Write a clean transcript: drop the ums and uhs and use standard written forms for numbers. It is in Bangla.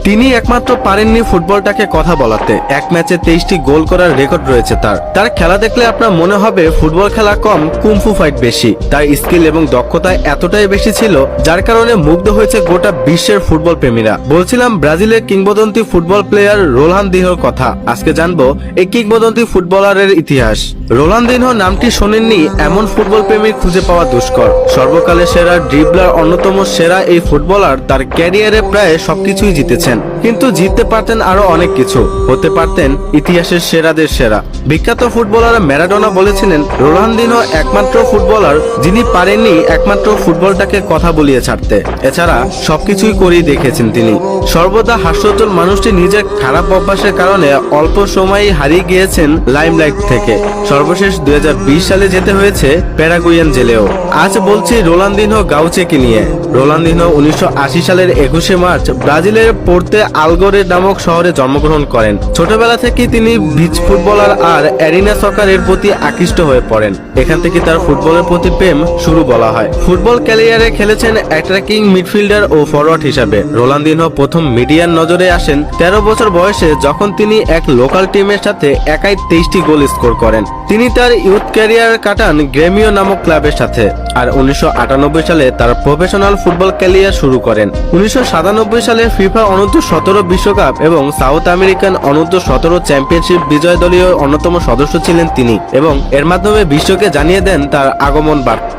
তিনি একমাত্র পারেননি ফুটবলটাকে কথা বলাতে। এক ম্যাচে 23টি গোল করার রেকর্ড রয়েছে তার খেলা দেখলে আপনার মনে হবে ফুটবল খেলা কম, কুমফু ফাইট বেশি। তার স্কিল এবং দক্ষতা এতটাই বেশি ছিল যার কারণে মুগ্ধ হয়েছে গোটা বিশ্বের ফুটবল প্রেমীরা। বলছিলাম ব্রাজিলের কিংবদন্তি ফুটবল প্লেয়ার রোনালদিনহোর কথা। আজকে জানবো এই কিংবদন্তি ফুটবলারের ইতিহাস। রোনালদিনহো নামটি শোনেননি এমন ফুটবল প্রেমী খুঁজে পাওয়া দুষ্কর। সর্বকালের সেরা ড্রিবলার, অন্যতম সেরা এই ফুটবলার তার ক্যারিয়ারে প্রায় সবকিছুই জিতেছেন, কিন্তু জিততে পারতেন আরো অনেক কিছু। হতে পারতেন ইতিহাসের সেরাদের সেরা। বিখ্যাত ফুটবলার ম্যারাডোনা বলেছিলেন রোনালদিনহো একমাত্র ফুটবলার যিনি পারেননি একমাত্র ফুটবলটাকে কথা বলিয়ে ছাড়তে। এছাড়া সবকিছুই করেই দেখেছেন তিনি। সর্বদা হাস্যোজ্জ্বল মানুষটি নিজের খারাপ অভ্যাসের কারণে অল্প সময়েই হারিয়ে গিয়েছেন লাইমলাইট থেকে। সর্বশেষ 2020 সালে যেতে হয়েছে প্যারাগুয়ান জেলেও। আজ বলছি রোনালদিনহো গাউচেকে নিয়ে। রোনালদিনহো 1980 সালের 21শে মার্চ ব্রাজিলের পোর্তে আলগোরে নামক শহরে জন্মগ্রহণ করেন। ছোটবেলা থেকেই তিনি বিচ ফুটবলার আর অ্যারিনা সকারের প্রতি আকৃষ্ট হয়ে পড়েন। এখান থেকে তার ফুটবলের প্রতি প্রেম শুরু বলা হয়। ফুটবল ক্যারিয়ারে খেলেছেন অ্যাটাকিং মিডফিল্ডার ও ফরওয়ার্ড হিসাবে। রোনালদিনহো প্রথম মিডিয়ার নজরে আসেন 13 বছর বয়সে, যখন তিনি এক লোকাল টিমের সাথে একাই 23টি গোল স্কোর করেন। তিনি তার ইউথ ক্যারিয়ার কাটান গ্রেমিও নামক ক্লাবের সাথে, আর 1998 সালে তার প্রফেশনাল ফুটবল ক্যারিয়ার শুরু করেন। 1997 সালে ফিফা অনূর্ধ্ব-17 বিশ্বকাপ এবং সাউথ আমেরিকান অনূর্ধ্ব-17 চ্যাম্পিয়নশিপ বিজয় দলীয় অন্যতম সদস্য ছিলেন তিনি, এবং এর মাধ্যমে বিশ্বকে জানিয়ে দেন তার আগমন বার্তা।